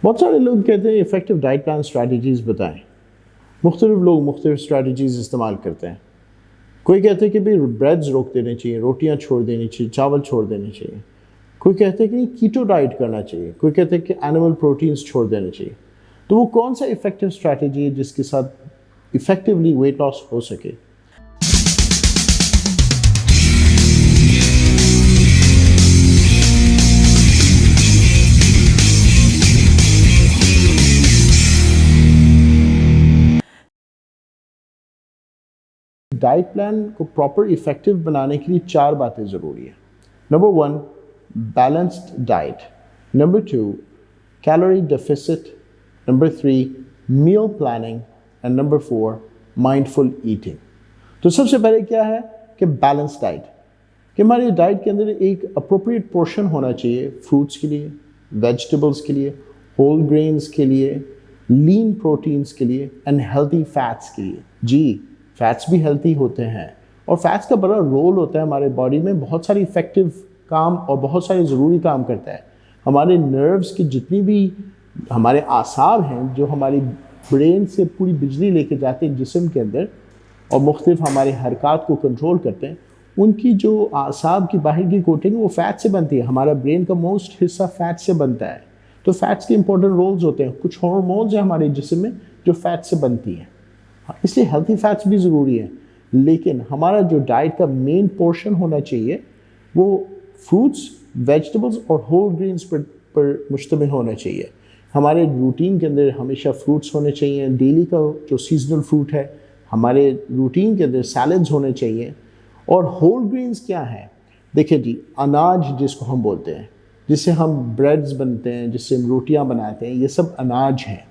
बहुत सारे लोग कहते हैं इफ़ेक्टिव डाइट प्लान स्ट्रैटेजीज़ बताएं। मुख्तलिफ लोग मुख्तलिफ स्ट्रैटेजीज़ इस्तेमाल करते हैं। कोई कहते हैं कि भाई ब्रेड्स रोक देने चाहिए, रोटियां छोड़ देनी चाहिए, चावल छोड़ देने चाहिए। कोई कहते हैं कि कीटो डाइट करना चाहिए, कोई कहते हैं कि एनिमल प्रोटीन्स छोड़ देने चाहिए। तो वो कौन सा इफ़ेक्टिव स्ट्रैटेजी है जिसके साथ इफ़ेक्टिवली वेट लॉस हो सके? डाइट प्लान को प्रॉपर इफेक्टिव बनाने के लिए 4 बातें ज़रूरी है। Number 1, balanced diet. Number 2, calorie deficit. Number 3, meal planning. And number 4, mindful eating. तो सबसे पहले क्या है कि बैलेंस डाइट, कि हमारी डाइट के अंदर एक अप्रोप्रिएट पोर्शन होना चाहिए फ्रूट्स के लिए, वेजिटेबल्स के लिए, होल ग्रेन्स के लिए, लीन प्रोटीन्स के लिए एंड हेल्थी फैट्स के लिए। जी, फैट्स भी हेल्थी होते हैं और फैट्स का बड़ा रोल होता है हमारे बॉडी में, बहुत सारी इफ़ेक्टिव काम और बहुत सारे ज़रूरी काम करता है। हमारे नर्व्स की जितनी भी हमारे आसाब हैं जो हमारी ब्रेन से पूरी बिजली लेके जाते हैं जिस्म के अंदर और मुख्तलिफ हमारे हरकत को कंट्रोल करते हैं, उनकी जो आसाब की बाहर की कोटिंग वो फ़ैट से बनती है। हमारा ब्रेन का मोस्ट हिस्सा फ़ैट से बनता है। तो फैट्स के इंपॉर्टेंट रोल्स होते हैं। कुछ हार्मोन्स हैं हमारे जिस्म में जो फैट से बनती हैं, इसलिए हेल्थी फैट्स भी ज़रूरी है। लेकिन हमारा जो डाइट का मेन पोर्शन होना चाहिए वो फ्रूट्स, वेजिटेबल्स और होल ग्रेन्स पर मुश्तमिल होना चाहिए। हमारे रूटीन के अंदर हमेशा फ्रूट्स होने चाहिए। डेली का जो सीजनल फ्रूट है हमारे रूटीन के अंदर सैलड्स होने चाहिए। और होल ग्रेन्स क्या है? देखिए जी, अनाज जिसको हम बोलते हैं, जिससे हम ब्रेड्स बनते हैं, जिससे हम रोटियां बनाते हैं, ये सब अनाज हैं।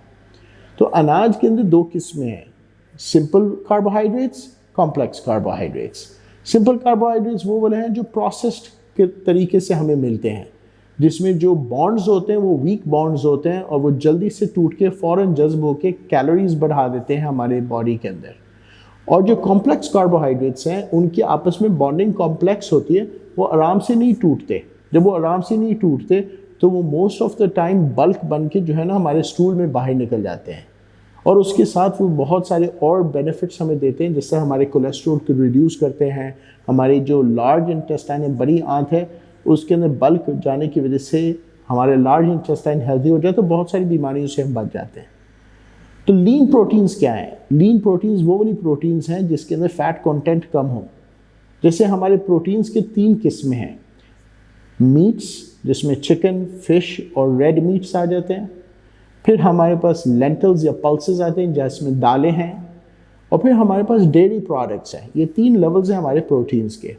तो अनाज के अंदर 2 किस्में हैं, simple carbohydrates, complex carbohydrates. Simple carbohydrates वो वाले हैं जो प्रोसेस्ड के तरीके से हमें मिलते हैं, जिसमें जो बॉन्ड्स होते हैं वो वीक बॉन्ड्स होते हैं और वो जल्दी से टूट के फ़ौरन जज्ब होकर कैलोरीज बढ़ा देते हैं हमारे बॉडी के अंदर। और जो कॉम्प्लेक्स कार्बोहाइड्रेट्स हैं उनकी आपस में बॉन्डिंग कॉम्प्लेक्स होती है, वो आराम से नहीं टूटते। जब वो आराम से नहीं टूटते तो वो most of the time bulk बन के जो है ना हमारे स्टूल में बाहर निकल जाते हैं और उसके साथ वो बहुत सारे और बेनिफिट्स हमें देते हैं, जैसे हमारे कोलेस्ट्रॉल को रिड्यूस करते हैं। हमारी जो लार्ज इंटेस्टाइन है, बड़ी आंत है, उसके अंदर बल्क जाने की वजह से हमारे लार्ज इंटेस्टाइन हेल्दी हो जाए तो बहुत सारी बीमारियों से हम बच जाते हैं। तो लीन प्रोटीन्स क्या है? लीन प्रोटीन्स वो वाली प्रोटीन्स हैं जिसके अंदर फैट कंटेंट कम हो। जैसे हमारे प्रोटीन्स के 3 किस्में हैं। मीट्स जिसमें चिकन, फिश और रेड मीट्स आ जाते हैं। फिर हमारे पास लेंटल्स या पल्सेस आते हैं जिसमें दालें हैं। और फिर हमारे पास डेयरी प्रोडक्ट्स हैं। ये 3 लेवल्स हैं हमारे प्रोटीन्स के।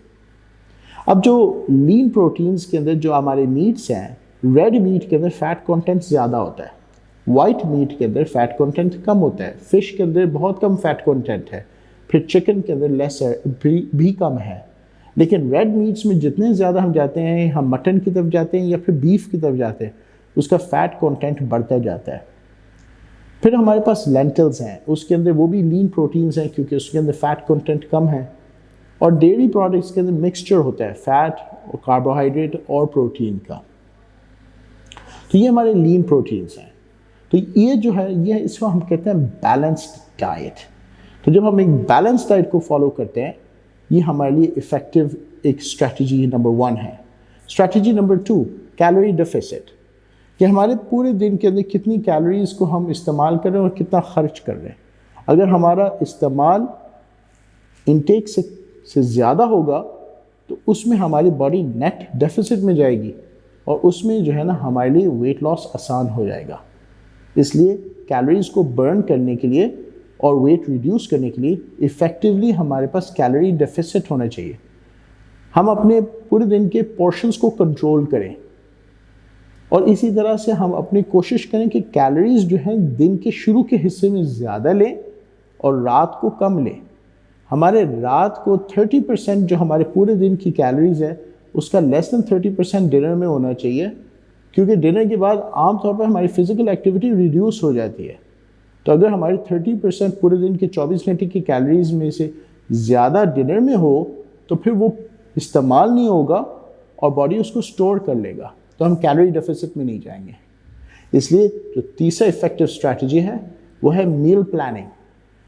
अब जो लीन प्रोटीन्स के अंदर जो हमारे मीट्स हैं, रेड मीट के अंदर फैट कंटेंट ज़्यादा होता है, वाइट मीट के अंदर फैट कंटेंट कम होता है, फिश के अंदर बहुत कम फैट कंटेंट है, फिर चिकन के अंदर लेस भी कम है। लेकिन रेड मीट्स में जितने ज़्यादा हम जाते हैं, हम मटन की तरफ जाते हैं या फिर बीफ की तरफ जाते हैं, उसका फैट कंटेंट बढ़ता जाता है। फिर हमारे पास लेंटल्स हैं, उसके अंदर वो भी लीन प्रोटीन्स हैं क्योंकि उसके अंदर फैट कंटेंट कम है। और डेयरी प्रोडक्ट्स के अंदर मिक्सचर होता है फैट और कार्बोहाइड्रेट और प्रोटीन का। तो ये हमारे लीन प्रोटीन्स हैं। तो ये जो है ये इसको हम कहते हैं बैलेंस्ड डाइट। तो जब हम एक बैलेंस डाइट को फॉलो करते हैं, ये हमारे लिए इफ़ेक्टिव एक स्ट्रैटेजी नंबर 1 है। स्ट्रैटेजी नंबर 2, कैलोरी डेफिसिट, कि हमारे पूरे दिन के अंदर कितनी कैलोरीज को हम इस्तेमाल कर रहे हैं और कितना खर्च कर रहे हैं। अगर हमारा इस्तेमाल इनटेक से ज़्यादा होगा तो उसमें हमारी बॉडी नेट डेफिसिट में जाएगी और उसमें जो है ना हमारे लिए वेट लॉस आसान हो जाएगा। इसलिए कैलोरीज को बर्न करने के लिए और वेट रिड्यूस करने के लिए इफ़ेक्टिवली हमारे पास कैलोरी डेफिसिट होना चाहिए। हम अपने पूरे दिन के पोर्शंस को कंट्रोल करें और इसी तरह से हम अपनी कोशिश करें कि कैलोरीज जो हैं दिन के शुरू के हिस्से में ज़्यादा लें और रात को कम लें। हमारे रात को 30% जो हमारे पूरे दिन की कैलोरीज है उसका लेस देन 30% डिनर में होना चाहिए, क्योंकि डिनर के बाद आमतौर पर हमारी फिजिकल एक्टिविटी रिड्यूस हो जाती है। तो अगर हमारी 30% पूरे दिन के 24 घंटे की कैलोरीज में से ज़्यादा डिनर में हो तो फिर वो इस्तेमाल नहीं होगा और बॉडी उसको स्टोर कर लेगा, तो हम कैलोरी डेफिसिट में नहीं जाएंगे। इसलिए जो तीसरा इफेक्टिव स्ट्रैटेजी है वो है मील प्लानिंग।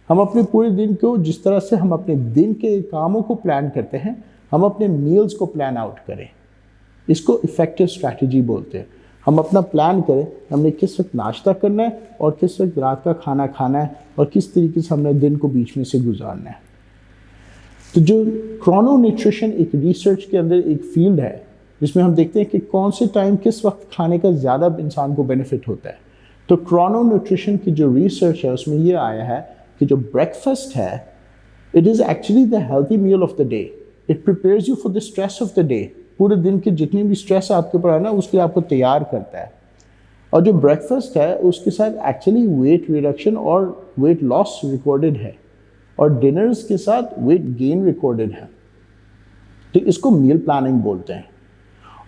हम अपने पूरे दिन को जिस तरह से हम अपने दिन के कामों को प्लान करते हैं, हम अपने मील्स को प्लान आउट करें। इसको इफेक्टिव स्ट्रैटेजी बोलते हैं। हम अपना प्लान करें, हमने किस वक्त नाश्ता करना है और किस वक्त रात का खाना खाना है और किस तरीके से हमने दिन को बीच में से गुजारना है। तो जो क्रोनो न्यूट्रिशन एक रिसर्च के अंदर एक फील्ड है जिसमें हम देखते हैं कि कौन से टाइम किस वक्त खाने का ज़्यादा इंसान को बेनिफिट होता है। तो क्रोनो न्यूट्रिशन की जो रिसर्च है उसमें ये आया है कि जो ब्रेकफास्ट है, it is actually the healthy meal of the day. It prepares you for the stress of the day. पूरे दिन के जितनी भी स्ट्रेस आपके ऊपर है ना, उसके लिए आपको तैयार करता है। और जो ब्रेकफास्ट है उसके साथ एक्चुअली वेट रिडक्शन और वेट लॉस रिकॉर्डेड है और डिनर्स के साथ वेट गेन रिकॉर्डेड है। तो इसको मील प्लानिंग बोलते हैं।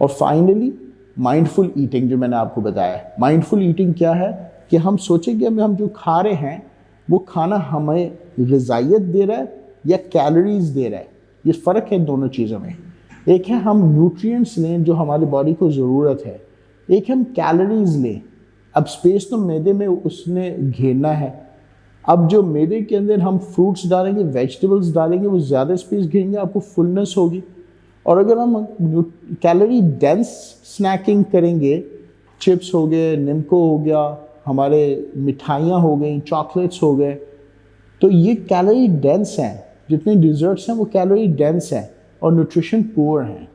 और फाइनली माइंडफुल ईटिंग, जो मैंने आपको बताया। माइंडफुल ईटिंग क्या है कि हम सोचें कि हम जो खा रहे हैं वो खाना हमें ग़िज़ाइयत दे रहा है या कैलोरीज दे रहा है। ये फ़र्क है दोनों चीज़ों में। एक है हम न्यूट्रिएंट्स लें जो हमारी बॉडी को ज़रूरत है, एक हम कैलोरीज लें। अब स्पेस तो मैदे में उसने घेरना है। अब जो मैदे के अंदर हम फ्रूट्स डालेंगे, वेजिटेबल्स डालेंगे, वो ज़्यादा स्पेस घेरेंगे, आपको फुलनेस होगी। और अगर हम कैलोरी डेंस स्नैकिंग करेंगे, चिप्स हो गए, निम्को हो गया, हमारे मिठाइयाँ हो गई, चॉकलेट्स हो गए, तो ये कैलोरी डेंस हैं। जितने डिज़र्ट्स हैं वो कैलोरी डेंस हैं और न्यूट्रिशन पुअर हैं।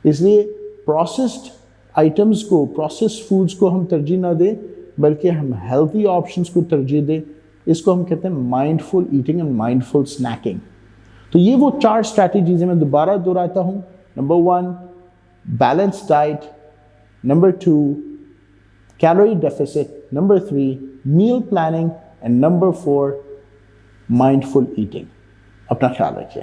इसलिए प्रोसेस्ड आइटम्स को, प्रोसेस्ड फूड्स को हम तरजीह ना दें, बल्कि हम हेल्थी ऑप्शंस को तरजीह दें। इसको हम कहते हैं mindful eating and mindful snacking. तो ये वो 4 स्ट्रैटेजीज हैं, मैं दोबारा दोहराता हूँ। Number 1 balance diet, number 2 calorie deficit, number 3 meal planning and number 4 mindful eating. अपना ख्याल रखिए।